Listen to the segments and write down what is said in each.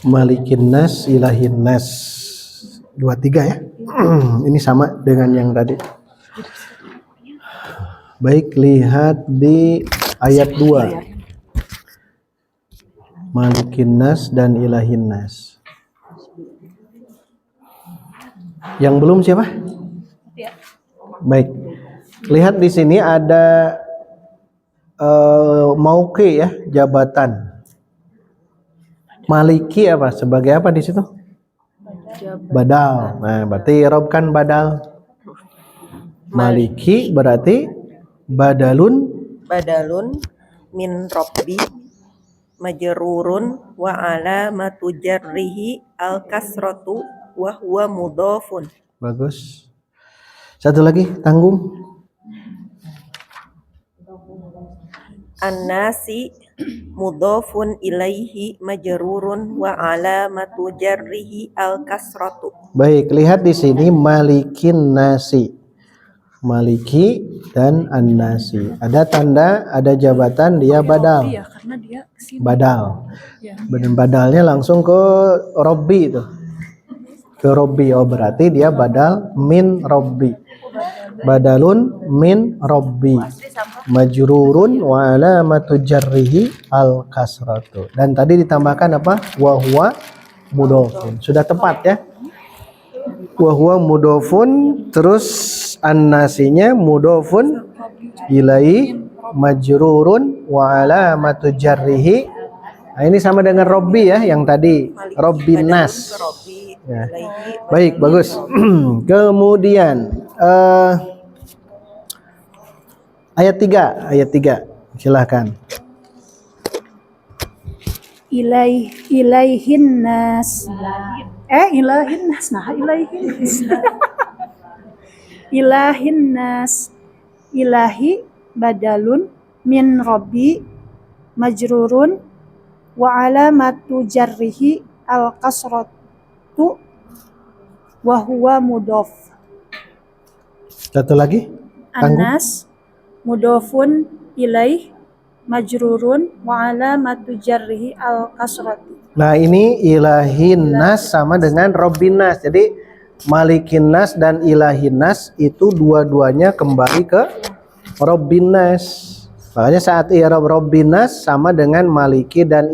Malikin nas, ilahin nas. 23 ya. Ini sama dengan yang tadi. Baik, lihat di ayat 2. Malikin nas dan ilahin nas. Yang belum siapa? Baik. Lihat di sini ada mauqi ya, jabatan. Maliki apa? Sebagai apa di situ? Badal. Nah, berarti i'rab kan badal. Maliki berarti badalun min rabbi majrurun wa alamatu jarrihi al kasratu wa huwa mudhafun. Bagus. Satu lagi, tanggung. An-nasi mudhafun ilaihi majrurun wa alamatu jarrihi al kasratu. Baik, lihat di sini malikin nasi. Maliki dan an-nasi. Ada tanda, ada jabatan, dia badal. Badal. Dan badalnya langsung ke Robbi itu. Ke Robbi. Oh, berarti dia badal min Robbi. Badalun min Robbi. Majrurun wa alamatu jarrihi al kasratu. Dan tadi ditambahkan apa? Wa huwa mudhafun. Sudah tepat ya? Wa huwa mudhafun, terus an-nasinya mudhafun ilaihi majrurun wa alamatu jarrihi. Nah, ini sama dengan Robbi ya, yang tadi Robbin nas. Ya. Baik, bagus. Kemudian ayat 3, silahkan. Ilaihin nas. Ilahin nas. Nah, ilahin nas. Ilahi badalun min Rabbi majrurun wa alamatu jarrihi al kasratu wa huwa mudhaf. Satu lagi. An-nas mudhafun ilaih majrurun wa alamatu jarrihi al kasratu. Nah, ini ilahin nas sama dengan Robbin nas. Jadi malikin nas dan ilahin nas itu dua-duanya kembali ke Robbin nas. Makanya saat i'rab Robbin nas sama dengan maliki dan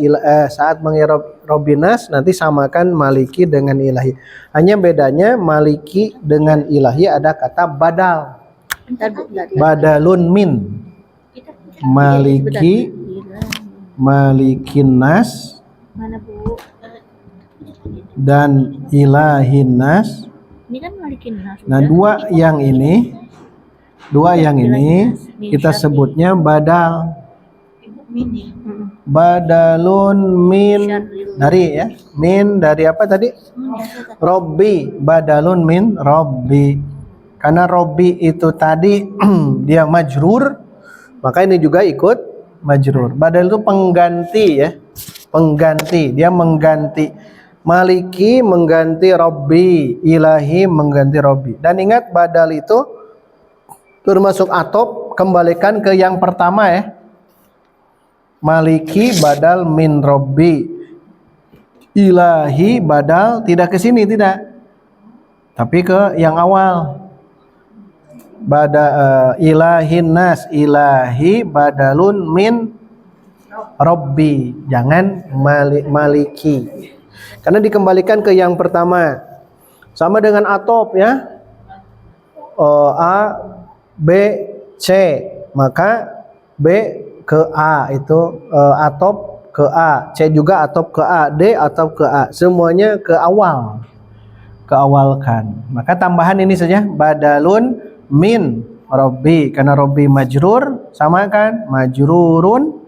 saat meng'irab Robbin nas nanti samakan maliki dengan ilahi. Hanya bedanya maliki dengan ilahi ada kata badal. Badalun min. Maliki, malikin nas, dan ilahin nas. Ini kan malikin nas. Nah, dua yang ini kita sebutnya badal. Badalun min dari ya. Min dari apa tadi? Robbi. Badalun min Robbi. Karena Robbi itu tadi dia majrur, maka ini juga ikut majrur. Badal itu pengganti ya. Pengganti, dia mengganti. Maliki mengganti Robbi, ilahi mengganti Robbi. Dan ingat badal itu termasuk atop, kembalikan ke yang pertama ya. Maliki badal min Robbi. Ilahi badal tidak ke sini, tidak. Tapi ke yang awal. Ilahin nas, ilahi badalun min Robbi. Jangan maliki. Karena dikembalikan ke yang pertama. Sama dengan atop ya. A, B, C. Maka B ke A itu atop ke A. C juga atop ke A. D atop ke A. Semuanya ke awal. Keawalkan. Maka tambahan ini saja. Badalun min Robbi. Karena Robbi majrur. Sama kan? Majrurun.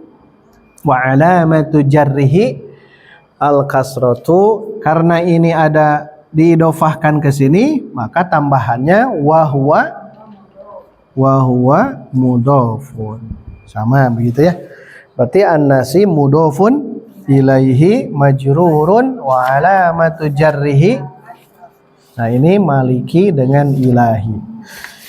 Wa alamatu jarrihi al kasratu. Karena ini ada diidofahkan ke sini, maka tambahannya wahwa mudhafun. Sama begitu ya. Berarti an-nasi mudhafun ilaihi majrurun wa alamatu jarrihi Nah ini maliki dengan ilahi.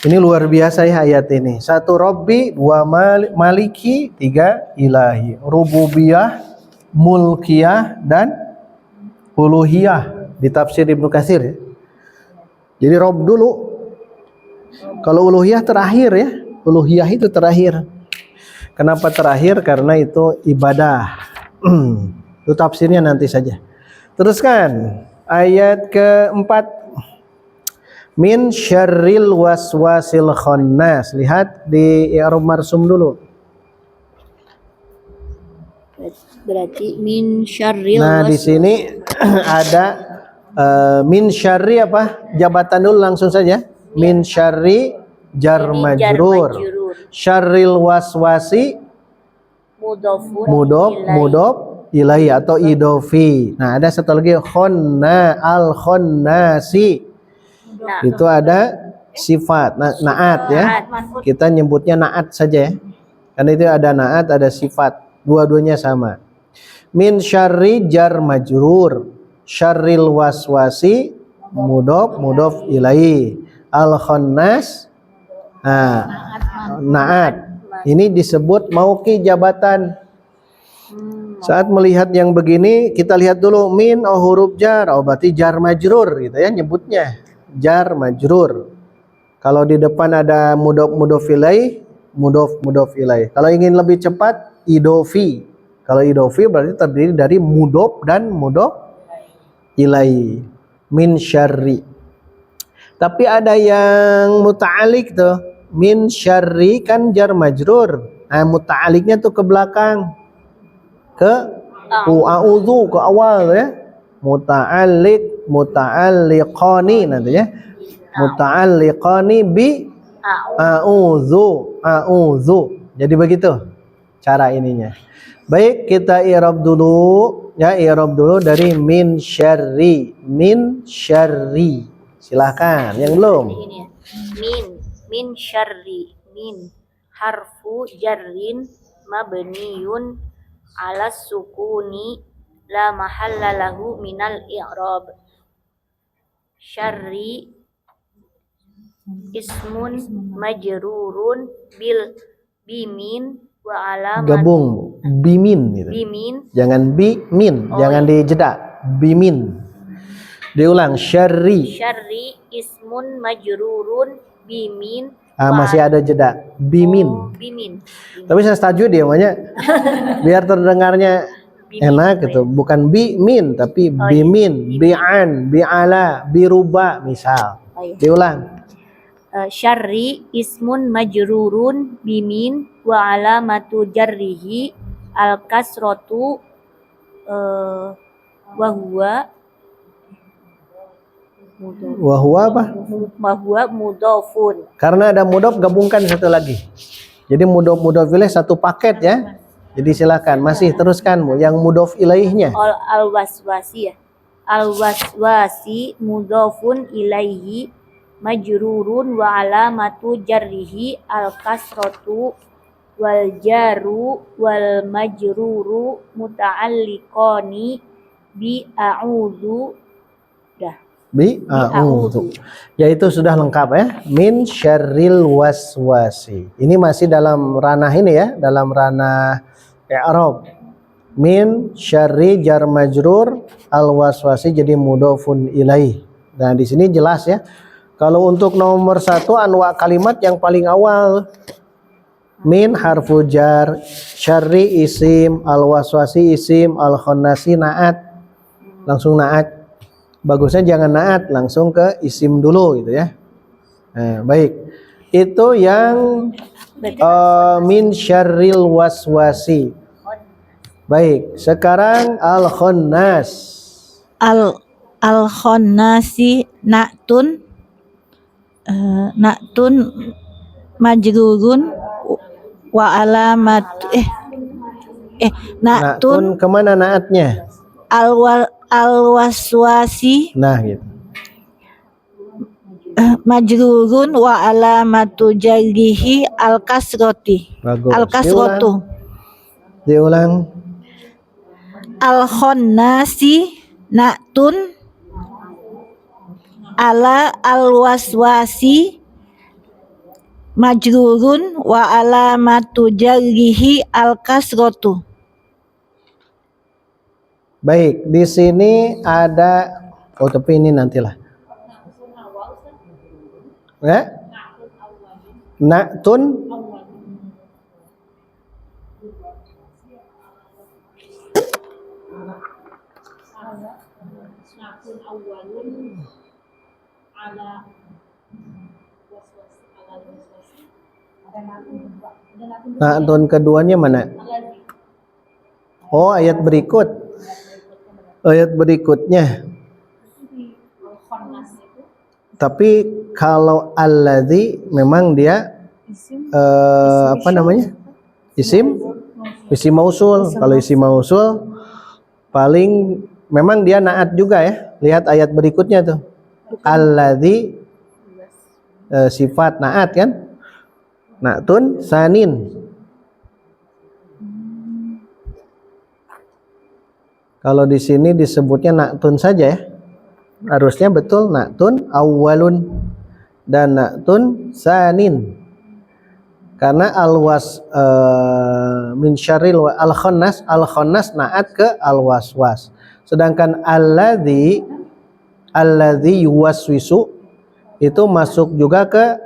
Ini luar biasa ya ayat ini. 1 Robbi, 2 maliki, 3 ilahi. Rububiyah, mulkiyah, dan uluhiyah di tafsir Ibnu Katsir ya. Jadi Rob dulu. Kalau uluhiyah terakhir ya. Uluhiyah itu terakhir. Kenapa terakhir? Karena itu ibadah. Itu tafsirnya nanti saja. Teruskan ayat keempat. Min syarril waswasil khannas. Lihat di i'rab marsum dulu. Berarti min syarril Nah di sini ada min syarri apa? Jabatan dulu langsung saja. Min syarri jar majrur. Syarril waswasi mudof ilahi atau idofi. Nah ada satu lagi khonna al khonnasi. Nah, Itu ada sifat naat ya. Kita nyebutnya naat saja ya. Karena itu ada naat, ada sifat. Dua-duanya sama. Min syarri jar majrur. Syarril waswasi mudof ilaihi. Al khannas naat. Ini disebut mauqi jabatan. Saat melihat yang begini kita lihat dulu min huruf jar, berarti jar majrur gitu ya nyebutnya. Jar majrur. Kalau di depan ada mudof ilaih, mudof ilaih. Kalau ingin lebih cepat idofi. Kalau idofi berarti terdiri dari mudof dan mudof ilaih. Min syarri. Tapi ada yang muta'alik tuh. Min syarri kan jar majrur. Nah, muta'aliknya tuh ke belakang. Ke a'udzu ke awal ya. Muta'alliqani nantinya. Muta'alliqani bi a'udzu. Jadi begitu cara ininya. Baik, kita i'rab dulu ya, i'rab dulu dari min syarri. Min syarri. Silahkan, yang belum. min syarri, min harfu jarrin mabniyun ala sukuni la mahalla lahu minal i'rab. Syarri ismun majrurun bil bimin wa alamat. Gabung bimin gitu. Bimin. Jangan bimin, jangan dijeda. Bimin. Diulang syarri. Syarri ismun majrurun bimin. Masih ada jeda. Bimin. Bimin. Tapi saya setuju dia namanya biar terdengarnya enak gitu, bukan bimin tapi bimin, bi'an, bi'ala, biruba misal. Diulang. Syarri ismun majrurun bimin wa alamatu jarrihi al kasratu wa huwa apa? Mudofun. Karena ada mudof gabungkan satu lagi. Jadi mudof ilaih satu paket ya. Jadi silakan masih teruskan yang mudof ilaihnya. Al waswasi ya. Al waswasi mudofun ilaihi majrurun wa alamatu jarrihi al kasratu wal jaru wal majruru muta'alliqani bi a'udzu. Bi a'udzu. Ya itu sudah lengkap ya. Min syarril waswasi. Ini masih dalam ranah ini ya, dalam ranah i'rab. Min syarri jar majrur al waswasi jadi mudhofun ilaih. Nah, di sini jelas ya. Kalau untuk nomor 1 anwa kalimat yang paling awal. Min harfu jar, syarri isim, al waswasi isim, al khonnasi naat. Langsung naat. Bagusnya jangan naat, langsung ke isim dulu gitu ya. Nah, baik. Itu yang min syarril waswasi. Baik, sekarang al khonnas. Al khonnasi na'tun majrurun wa alamat na'tun kemana naatnya? Al waswasi. Nah gitu. Majrurun wa alamatu jarrihi al kasroti. Bagus. Al kasrotu. Diulang. Al khonnasi na'tun ala al-waswasi majrurun wa alamatu jarrihi al-kasratu. Baik, di sini ada tapi ini nantilah. Ya? Na'tun Na'tun keduanya mana? Oh, ayat berikut. Ayat berikutnya. Tapi kalau alladzi memang dia apa namanya? Isim mausul. Kalau isim mausul paling memang dia naat juga ya. Lihat ayat berikutnya tuh. Alladzi sifat naat kan? Na'tun sanin. Kalau di sini disebutnya na'tun saja ya. Harusnya betul na'tun awwalun dan na'tun sanin. Karena alwas min syarril al-khannas na'at ke al-waswas. Sedangkan alladzi yuwaswisu itu masuk juga ke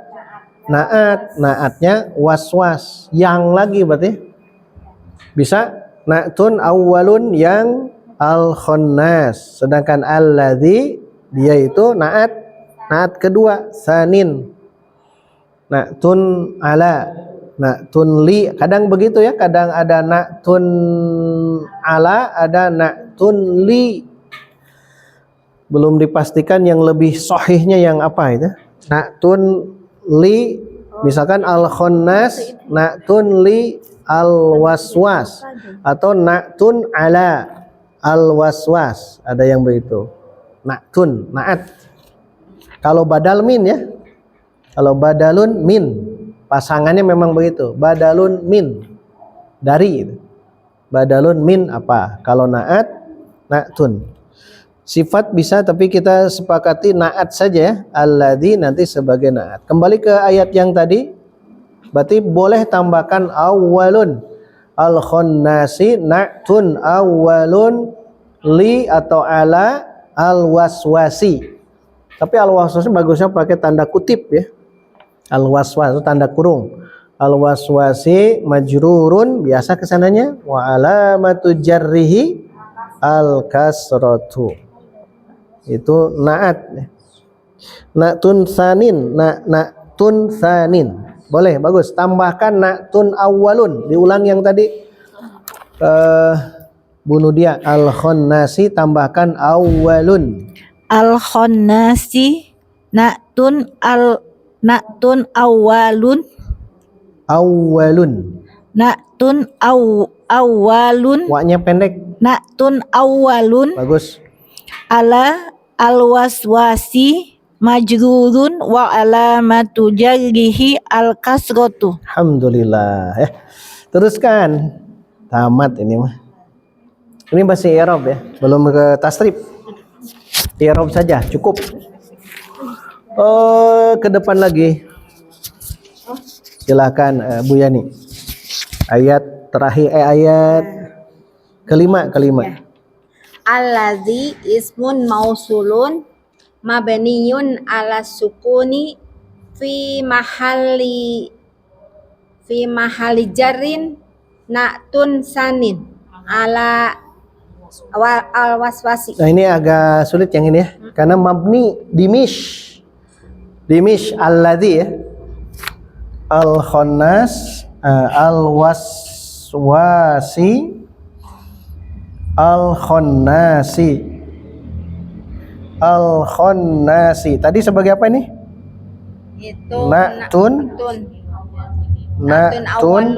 naatnya waswas. Yang lagi berarti bisa na'tun awwalun yang al-khannas, sedangkan alladzi dia itu naat kedua sanin. Na'tun ala, na'tun li, kadang begitu ya, kadang ada na'tun ala, ada na'tun li. Belum dipastikan yang lebih sahihnya yang apa itu. Na'tun li, misalkan al-khannas na'tun li al-waswas, atau na'tun ala al-waswas, ada yang begitu. Na'tun, naat. Kalau badal min ya, kalau badalun min, pasangannya memang begitu. Badalun min, dari. Badalun min apa? Kalau naat, na'tun. Sifat bisa, tapi kita sepakati naat saja ya. Alladzi nanti sebagai naat. Kembali ke ayat yang tadi, berarti boleh tambahkan awwalun. Al-khannasi na'tun awwalun li atau ala al-waswasi. Tapi al-waswasi bagusnya pakai tanda kutip ya. Al-waswas itu tanda kurung. Al-waswasi majrurun, biasa kesananya, wa alamatu jarrihi al-kasratu. Itu naat. Na'tun sanin, na'tun sanin. Boleh, bagus. Tambahkan na'tun awwalun. Diulang yang tadi. Bunuh dia. Al-khannasi tambahkan awwalun. Al-khannasi na'tun awwalun. Awwalun. Na'tun awwalun. Wa-nya pendek. Na'tun awwalun. Bagus. Ala al-waswasi majrurun wa alamatu jarrihi al-kasratu. Alhamdulillah ya. Teruskan. Tamat ini mah. Ini masih i'rab ya, belum ke tasrif. I'rab saja cukup. Ke depan lagi. Silakan Bu Yani. Ayat terakhir ayat kelima. Allazi ismun mausulun mabniyun ala sukuni fi mahalli jarrin na'tun sanin ala al-waswasi. Nah ini agak sulit yang ini ya, karena mabni dimish alladzi ya, al-khannas, al-waswasi, al-khannasi. Tadi sebagai apa ini? Itu Na'tun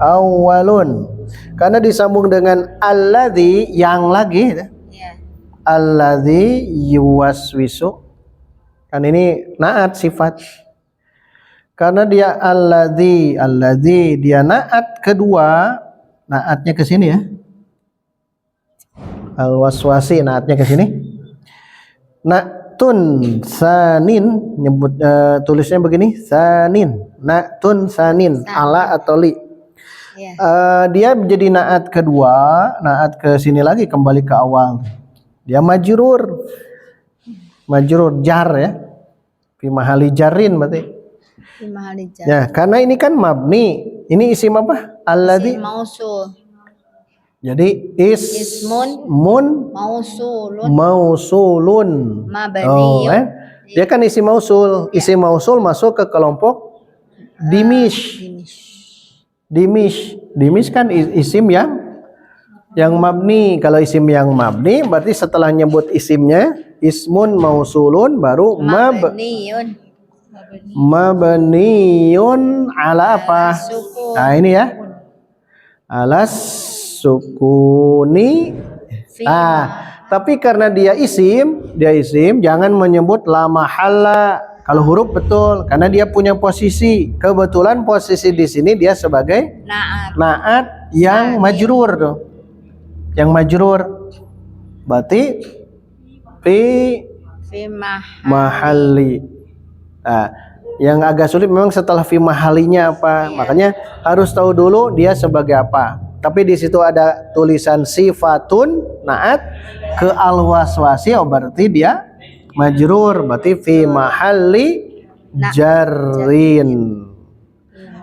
awwalun. Karena disambung dengan alladzi yang lagi ya. Alladzi yuwaswisu. Kan ini naat sifat. Karena dia alladzi dia naat kedua, naatnya ke sini ya. Al-waswasi naatnya ke sini. Na'tun sanin, nyebut tulisnya begini, sanin. Na'tun sanin, ala atau li. Ya. Dia menjadi naat kedua, naat ke sini lagi kembali ke awal. Dia majrur jar ya, fi mahali jarrin berarti. Fi mahali jar. Ya, karena ini kan mabni. Ini isim apa? Alladzi. Isim mausul. Jadi Ismun mausulun mausulun. mabniyun. Dia kan isim mausul. Isim mausul masuk ke kelompok dimish. Dimish kan isim yang mabni. Kalau isim yang mabni berarti setelah nyebut isimnya ismun mausulun baru Mabniyun. mabniyun ala apa? Sukun. Nah ini ya. Alas sukuni. Tapi karena dia isim jangan menyebut la mahalla. Kalau huruf betul, karena dia punya posisi. Kebetulan posisi di sini dia sebagai naat yang majrur tuh. Yang majrur. Berarti fi mahalli. Nah, yang agak sulit memang setelah fi mahalinya apa. Makanya harus tahu dulu dia sebagai apa. Tapi di situ ada tulisan sifatun naat ke al-waswasi, berarti dia majrur, berarti fi mahalli jarrin.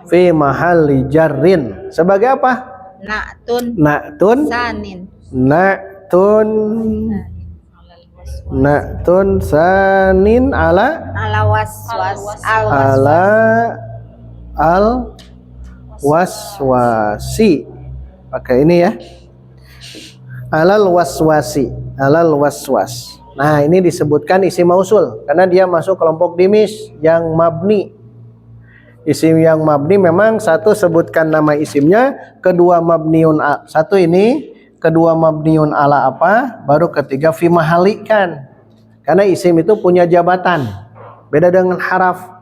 Fi mahalli jarrin. Sebagai apa? Na'tun Sanin. Na'tun sanin ala al waswasi. Pakai ini ya. Alal waswas. Nah, ini disebutkan isim mausul karena dia masuk kelompok dimis yang mabni. Isim yang mabni memang satu sebutkan nama isimnya, kedua mabniun satu ini, kedua mabniun ala apa, baru ketiga fi mahali kan. Karena isim itu punya jabatan. Beda dengan haraf.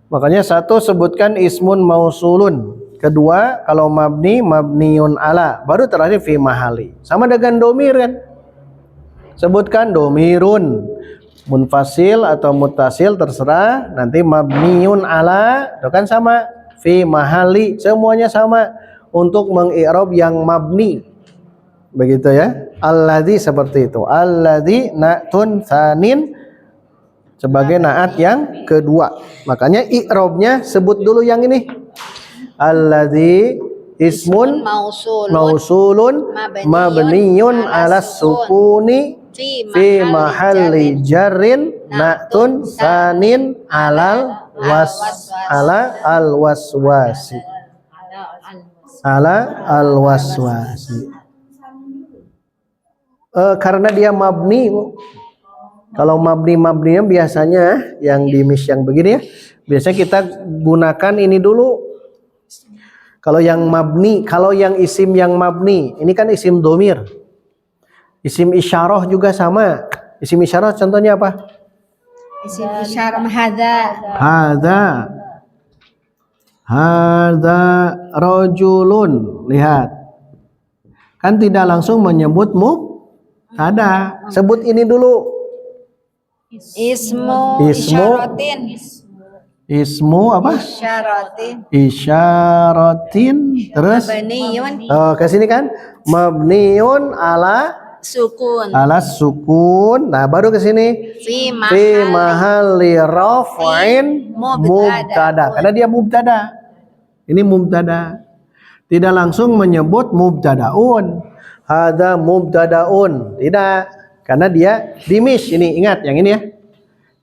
Makanya satu sebutkan ismun mausulun. Kedua kalau mabniun ala, baru terakhir fi mahali. Sama dengan domir kan. Sebutkan domirun, munfasil atau muttasil terserah, nanti mabniun ala, itu kan sama, fi mahali, semuanya sama untuk mengi'rab yang mabni. Begitu ya. Alladzi seperti itu. Alladzi na'tun sanin sebagai naat yang kedua. Makanya i'rabnya sebut dulu yang ini. Alladzi ismun mausulun mabniyun ala sukuni fi mahalli jarrin na'tun sanin ala al waswasi. Karena dia mabni. Kalau mabninya biasanya yang dimis yang begini ya, biasanya kita gunakan ini dulu. Kalau yang mabni, kalau yang isim yang mabni, ini kan isim domir. Isim isyarah juga sama. Isim isyarah contohnya apa? Isim isyarah Hadza rajulun. Lihat. Kan tidak langsung menyebut mubtada. Sebut ini dulu. Ismu apa? Isyaratin. Terus ke sini kan mabniun ala sukun. Nah, baru ke sini fi mahalli raf'in mubtada. Karena dia mubtada. Ini mubtada. Tidak langsung menyebut mubtadaun. Hadza mubtadaun. Tidak. Karena dia dimis. Ini ingat yang ini ya.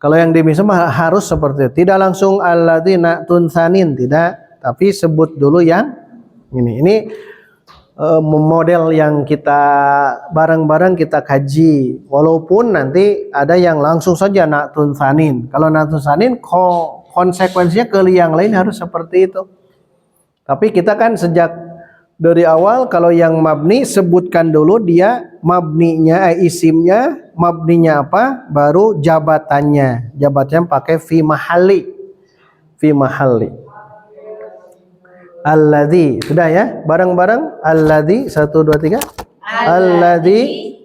Kalau yang dimis harus seperti itu. Tidak langsung alladzi na'tun sanin, tidak, tapi sebut dulu yang ini. Ini model yang kita bareng-bareng kita kaji. Walaupun nanti ada yang langsung saja na'tun sanin. Kalau na'tun sanin konsekuensinya ke yang lain harus seperti itu. Tapi kita kan sejak dari awal kalau yang mabni sebutkan dulu dia mabninya, isimnya, mabninya apa, baru jabatannya. Jabatannya pakai fi mahali. Alladzi, sudah ya? Bareng-bareng alladzi 1 2 3. Alladzi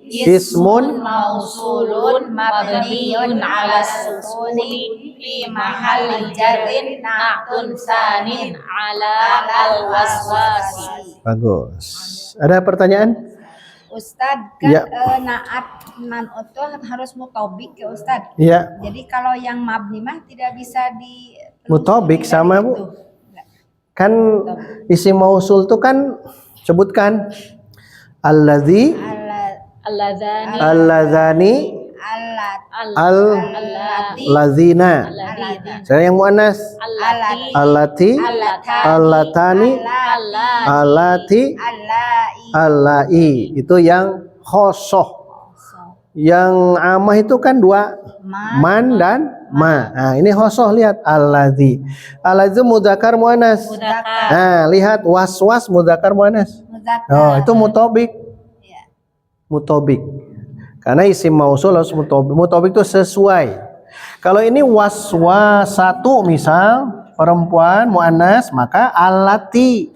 Ismun mausulun mabniyun ala sukuni fi mahalli jarrin na'tun sanin ala al-waswasi. bagus. Ada pertanyaan? Ustad kan Ya. naat nan itu harus mutobik ya Ustad. Ya, Jadi kalau yang mabni mah tidak bisa di mutobik sama Bu. Itu. Kan isim mausul tuh kan sebutkan alladzi, Alladzani alladzani, alat alladzina. Saya yang muannas allati, allatani, allati, allai. Itu yang khosoh. Yang amah itu kan dua, man dan ma. Nah, ini khosoh, lihat alladzi. Alladzi mudzakkar muannas. Nah, lihat waswas mudzakkar muannas. Oh, itu mutobik. Mutobik. Karena isim mausul harus mutobik. Mutobik itu sesuai. Kalau ini waswasatu misal perempuan muannas, maka alati.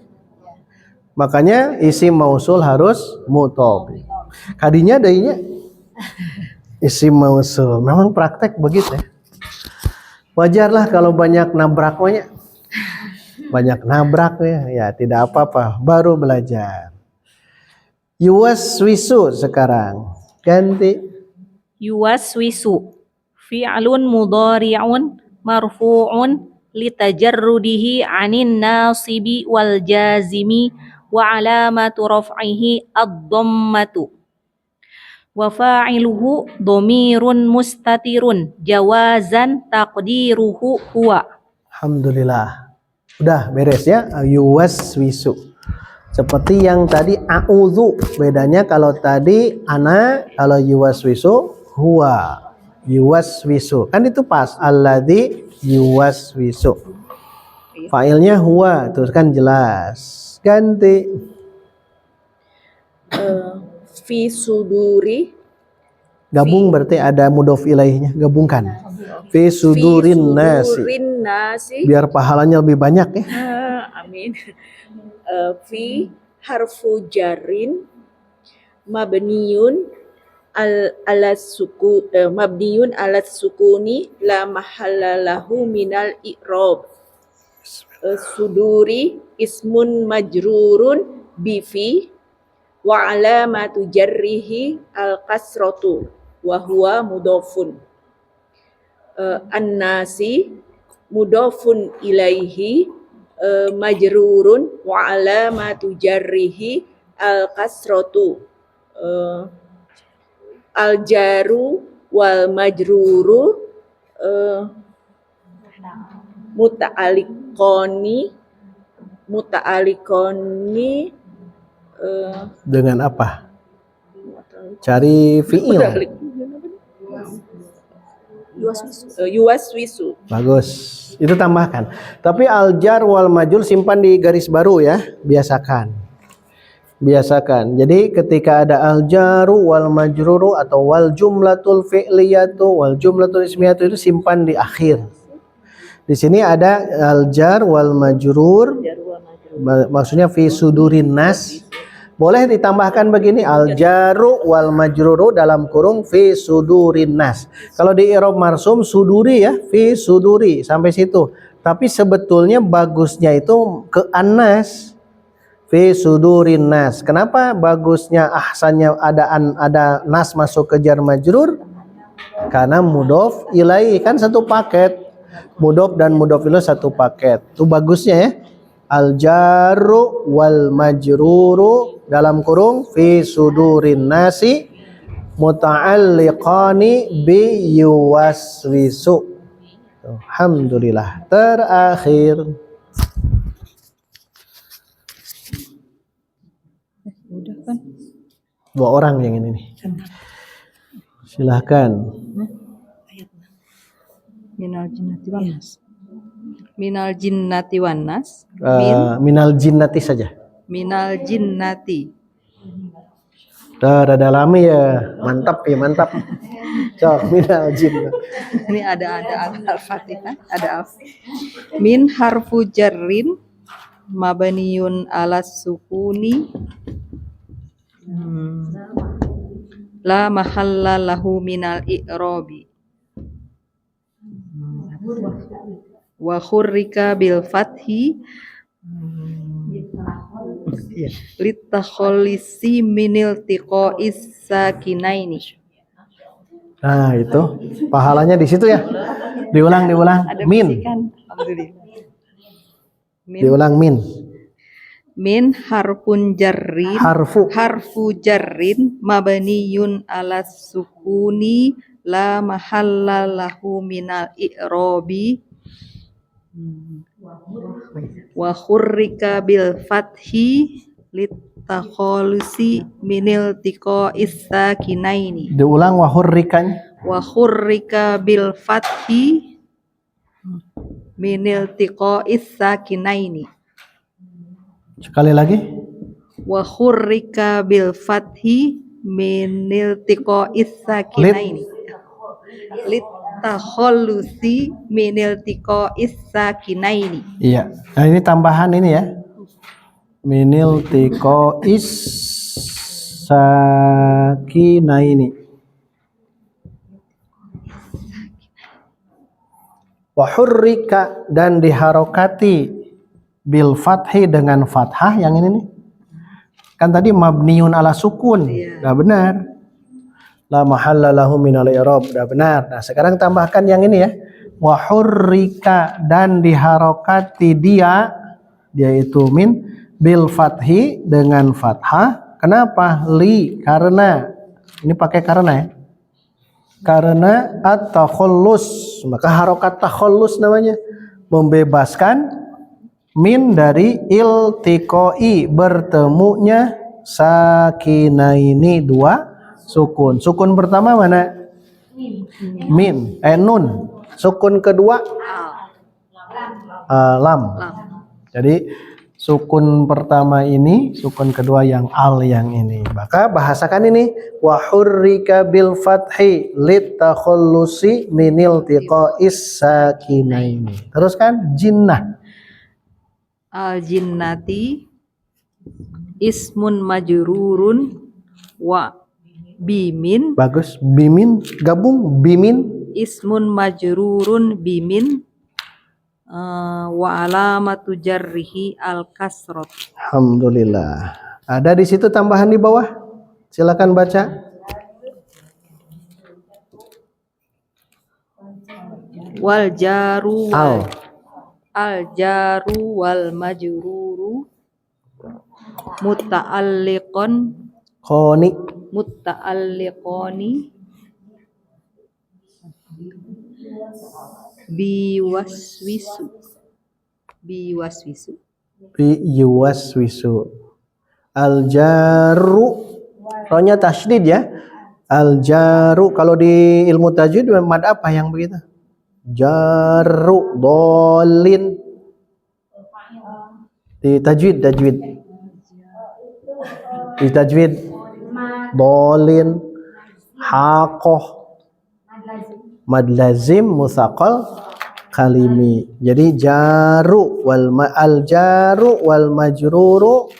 Makanya isim mausul harus mutobik. Kadinya dainya isim mausul. Memang praktek begitu ya. Wajarlah kalau banyak nabraknya. Banyak nabrak ya, tidak apa-apa, baru belajar. Yuwaswisu sekarang. Ganti. Yuwaswisu fi'lun mudhari'un marfu'un litajarrudihi 'anin nasibi wal jazimi wa 'alamatu raf'ihi ad-dhammatu wa fa'iluhu dhamirun mustatirun jawazan taqdiruhu huwa. Alhamdulillah. Udah beres ya. Yuwaswisu. Seperti yang tadi a'udzu. Bedanya kalau tadi ana, kalau yuwaswisu huwa. Yuwaswisu. Kan itu pas. Alladzi yuwaswisu. Fa'ilnya huwa. Terus kan jelas. Ganti. Fi suduri Gabung berarti ada mudhof ilaihnya. Gabungkan. Fi sudurin nasi. nasi Biar pahalanya lebih banyak ya. amin. Fi harfu jarin mabniyun ala sukuni la mahalla lahu minal i'rab. Suduri ismun majrurun bi fi wa alamatu jarrihi al kasratu wa huwa mudhafun. An-nasi mudhafun ilaihi majrurun wa alamatu jarrihi al kasratu. Al jaru wal majruru muta'alikoni Dengan apa? Cari fi'il. Yuwaswisu. Bagus. Itu tambahkan. Tapi al-jar wal majrur simpan di garis baru ya. Biasakan. Biasakan. Jadi ketika ada al-jaru wal majruru atau wal jumlatul fi'liyatu wal jumlatul ismiyatu itu simpan di akhir. Di sini ada al-jar wal majrur. Maksudnya fi sudurin nas. Boleh ditambahkan begini, al-jaru wal majruru dalam kurung fi sudurin nas. Kalau di i'rab marsum suduri ya, fi suduri sampai situ. Tapi sebetulnya bagusnya itu ke annas. Fi sudurin nas. Kenapa bagusnya ahsannya ada nas masuk ke jar majrur? Karena mudhof ilaihi kan satu paket. Mudhof dan mudhof ilaih satu paket. Itu bagusnya ya. Al-jaru wal majruru dalam kurung fi sudurin nasi muta'alliqani bi yuwaswisu. Alhamdulillah. Terakhir. Udah kan? 2 orang yang ini nih. Silahkan. Minal jinnati wan nas. Minal jinnati wan nas. Minal jinnati saja. Minal jinnati. Udah dalami ya. Mantap ya, mantap. Cok, minal jinnati. Ini ada al-fatihah, ada min harfu jarrin mabniyun ala sukuni la mahalla lahu minal i'rabi. Wa khurrika bil fathi litakhallisi minil tiqo'is sakinaini. Nah, itu pahalanya di situ ya. Diulang. Ada Min. bisikan. Alhamdulillah. Diulang min. Min harfun jarrin. Harfu jarrin mabniyun ala sukuni la mahalla lahu minal i'rabi. Wa khurrika bil fathi litakhalusi minil tiqo'is sakinaini. Diulang wa hurrikanya. Wa khurrika bil fathi minil tiqo'is sakinaini. Sekali lagi. Wa khurrika bil fathi minil tiqo'is sakinaini. Litakhalusi minil tiqo'is sakinaini. Iya. Nah, ini tambahan ini ya. Minil tiqo'is sakinaini. Wa hurrika dan diharokati bil fathi dengan fathah yang ini nih. Kan tadi mabniun ala sukun. Udah benar. La mahalla lahu minal i'rab. Udah benar. Nah, sekarang tambahkan yang ini ya. Wa hurrika dan diharokati dia itu min bil fathi dengan fathah. Kenapa? Karena ini pakai karena ya. Karena at-takhallus, maka harokat takhallus namanya, membebaskan min dari iltiqoi, bertemunya sakinaini, dua sukun. Sukun pertama mana? Min. Nun. Sukun kedua lam. Jadi sukun pertama ini, sukun kedua yang al yang ini. Maka bahasakan ini wa hurrika bil fathi litakhallusi minil tiqo'is sakinaini. Teruskan jinnah. Al jinnati ismun majrurun wa bimin. Bagus. Bimin gabung bimin. Ismun majrurun bimin. Wa alamatu jarrihi al kasrat. Alhamdulillah. Ada di situ tambahan di bawah. Silakan baca. Wal jaru Al. Al jaru wal majruru muta'alliqon Khoni. muta'alliqoni biwaswisu Bi yuwaswisu. Al jaru. Rohnya tasydid ya. Al jaru. Kalau di ilmu tajwid mad apa yang begitu? Jaru dolin. Di tajwid di tajwid dolin hakoh mad lazim mutsaqal kalimi. Jadi jaru al jaru wal majruru,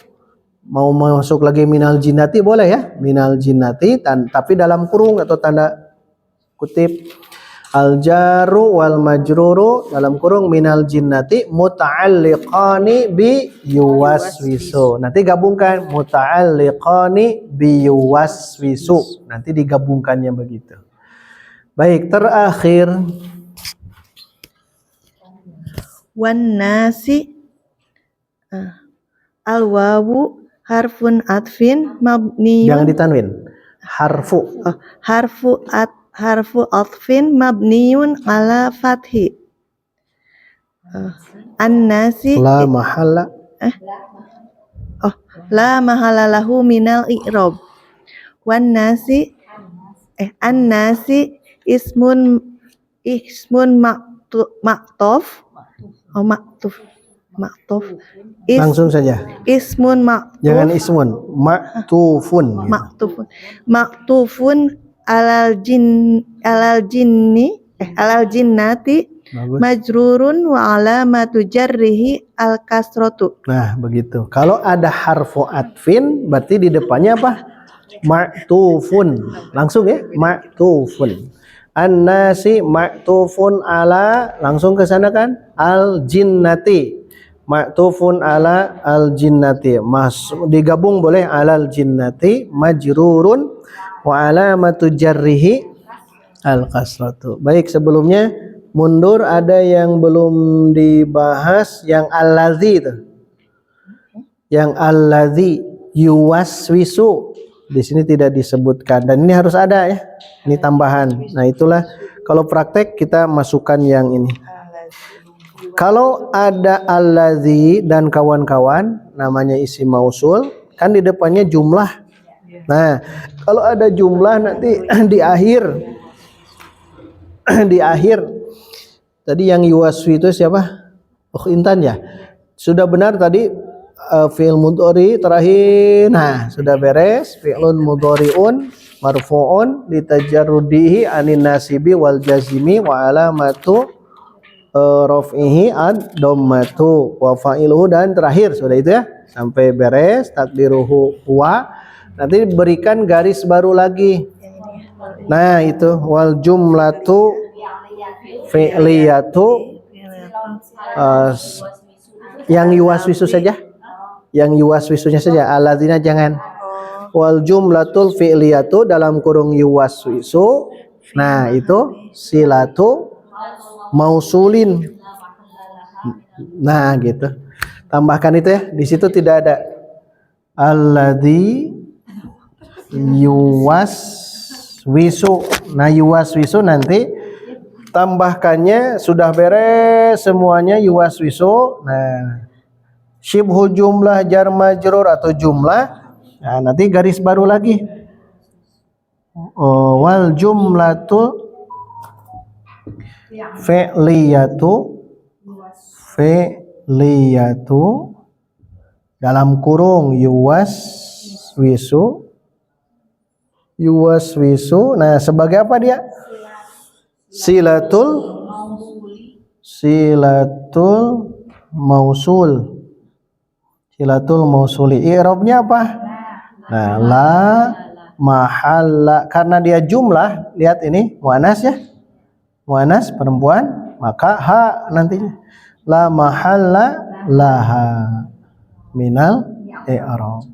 mau masuk lagi minal jinnati boleh ya, minal jinnati tapi dalam kurung atau tanda kutip. Al jaru wal majruru dalam kurung minal jinnati muta'alliqani bi yuwaswisu. Nanti gabungkan muta'alliqani bi yuwaswisu. Nanti digabungkannya begitu. Baik, terakhir Wan nasi al wawu harfun atfin mabniyun. jangan ditanwin. Harfu atfin mabniyun ala fathi. An-nasi La mahalla. la mahala lahu minal i'rab. Wan nasi an-nasi ismun maktuf. Maktuf. Langsung saja. Ismun maktuf. Jangan ismun. Maktufun. Maktufun alal jinnati Bagus. majrurun wa alamatu jarrihi al kasratu. Nah, begitu. Kalau ada harfu atfin berarti di depannya apa? ma'tufun. Langsung ya, ma'tufun. An-nasi ma'tufun ala, langsung ke sana kan? Al-jinnati. Ma'tufun ala al-jinnati. Digabung boleh alal jinnati majrurun wa alamatu jarrihi al-kasratu. Baik, sebelumnya mundur ada yang belum dibahas, yang allazi itu. Yang allazi yuwaswisu. Di sini tidak disebutkan dan ini harus ada ya. Ini tambahan. Nah, itulah kalau praktek kita masukkan yang ini. Kalau ada allazi dan kawan-kawan namanya isim mausul, kan di depannya jumlah. Nah, kalau ada jumlah nanti di akhir tadi yang yuwaswi itu siapa? Oh, Intan ya. Sudah benar tadi fi'il mudhari terakhir. Nah, sudah beres. Fi'lun mudhari'un marfu'un litajarrudihi anin nasibi wal jazimi wa alamatu raf'ihi ad-dhammatu wa fa'iluhu, dan terakhir sudah itu ya. Sampai beres takdiruhu huwa. Nanti berikan garis baru lagi. Nah, itu wal jumlatu fi'liyatu yang yuwaswisu saja. Yang yuwaswisunya saja, alladzina jangan. Wal jumlatul fi'liyatu dalam kurung yuwaswisu. Nah, itu silatu mausulin. Nah, gitu. Tambahkan itu ya. Di situ tidak ada alladzi yuwaswisu. Nah, yuwaswisu nanti tambahkannya sudah beres semuanya yuwaswisu. Nah, syibhu jumlah jar majrur atau jumlah. Nah, nanti garis baru lagi. Wal jumlatu fi'liyatu dalam kurung yuwaswisu. Nah, sebagai apa dia? Silatul mausul. Silatul mausuli. I'rabnya apa? Nah, la mahalla, karena dia jumlah, lihat ini muannas ya. Muannas perempuan, maka ha nantinya. La mahalla laha minal i'rab.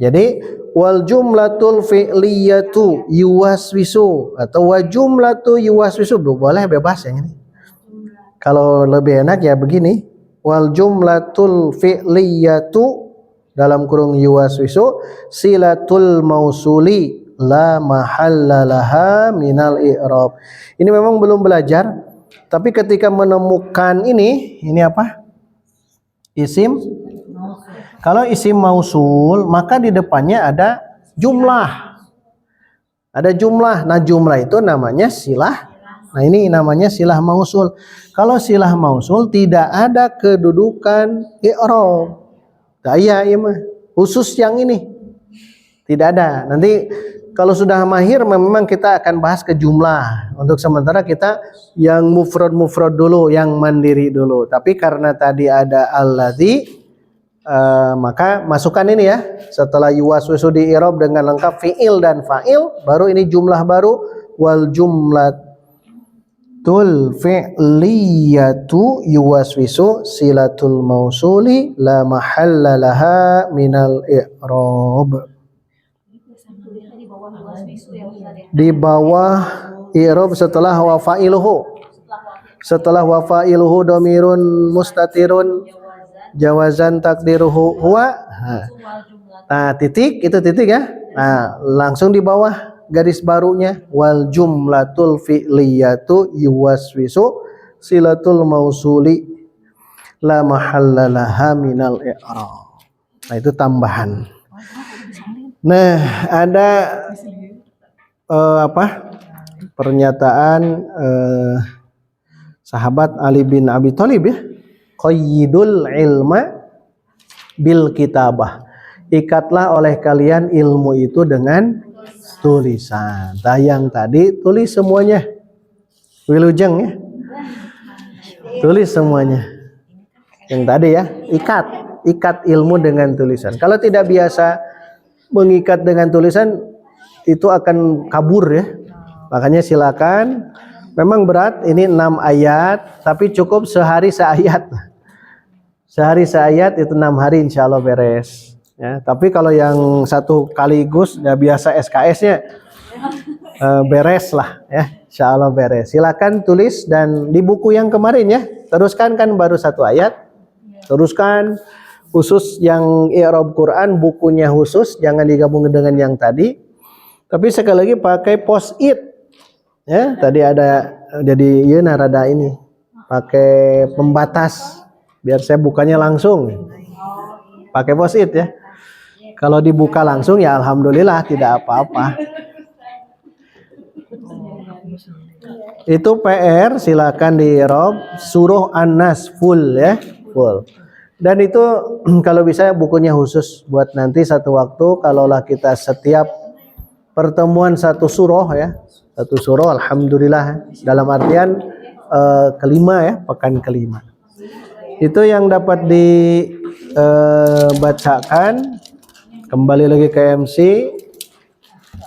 Jadi wal jumlatul fi'liyatu yuwaswisu atau wa jumlatu yuwaswisu, boleh bebas yang ini. Kalau lebih enak ya begini. Wal jumlatul fi'liyatu dalam kurung yuwaswisu silatul mausuli la mahalla laha minal i'rab. Ini memang belum belajar, tapi ketika menemukan ini apa? Isim. Kalau isim mausul, maka di depannya ada jumlah. Ada jumlah. Nah, jumlah itu namanya silah. Nah, ini namanya silah mausul. Kalau silah mausul tidak ada kedudukan i'rab. Iya, mah. Khusus yang ini. Tidak ada. Nanti kalau sudah mahir memang kita akan bahas ke jumlah. Untuk sementara kita yang mufrad dulu, yang mandiri dulu. Tapi karena tadi ada alladzi, maka masukkan ini ya. Setelah yuwaswisu di i'rab dengan lengkap fi'il dan fa'il, baru ini jumlah baru wal jumlatul fi'liyatu yuwaswisu silatul mausuli la mahalla laha minal i'rab. Di bawah i'rab setelah wa fa'iluhu. Setelah wa fa'iluhu dhamirun mustatirun jawazan takdiruhu huwa. Nah, titik itu titik ya. Nah, langsung di bawah garis barunya wal jumlatul fi'liyatu yuwaswisu silatul mausuli la mahalla laha minal i'rab. Nah, itu tambahan. Nah, ada pernyataan sahabat Ali bin Abi Thalib ya. Qayyidul ilma bil kitabah. Ikatlah oleh kalian ilmu itu dengan tulisan. Yang tadi tulis semuanya. Wilujeng ya. Tulis semuanya. Yang tadi ya, ikat ilmu dengan tulisan. Kalau tidak biasa mengikat dengan tulisan itu akan kabur ya. Makanya silakan. Memang berat, ini 6 ayat, tapi cukup sehari seayat. Sehari seayat itu 6 hari insya Allah beres. Ya, tapi kalau yang satu kaligus, ya biasa SKS-nya beres lah ya, insya Allah beres. Silakan tulis dan di buku yang kemarin ya, teruskan kan baru 1 ayat, teruskan khusus yang i'rab Quran bukunya khusus, jangan digabung dengan yang tadi. Tapi sekali lagi pakai post-it ya, tadi ada jadi ya narada ini pakai pembatas biar saya bukanya langsung, pakai post-it ya. Kalau dibuka langsung ya alhamdulillah tidak apa-apa. Itu PR, silakan di i'rab surah An-Nas full ya, full. Dan itu kalau bisa bukunya khusus buat nanti satu waktu kalaulah kita setiap pertemuan satu surah ya, satu surah alhamdulillah dalam artian kelima ya, pekan kelima. Itu yang dapat dibacakan. Kembali lagi ke MC.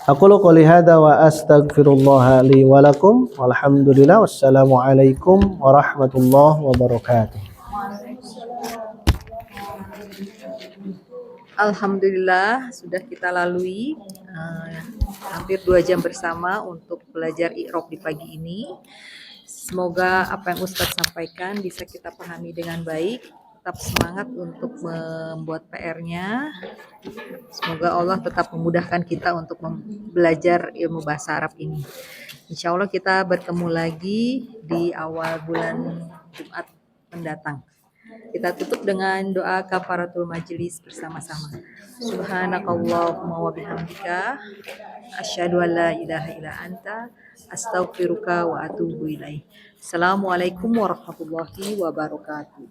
Aqulu qouli hadza wa astaghfirullah li wa lakum walhamdulillah wassalamu alaikum warahmatullahi wabarakatuh. Alhamdulillah sudah kita lalui hampir 2 jam bersama untuk belajar i'rab di pagi ini. Semoga apa yang Ustadz sampaikan bisa kita pahami dengan baik. Tetap semangat untuk membuat PR-nya. Semoga Allah tetap memudahkan kita untuk belajar ilmu bahasa Arab ini. Insya Allah kita bertemu lagi di awal bulan Jumat mendatang. Kita tutup dengan doa kafaratul majelis bersama-sama. Subhanakallahumma wa bihamdika asyhadu an la ilaha illa anta astaghfiruka wa atubu ilaih. Assalamualaikum warahmatullahi wabarakatuh.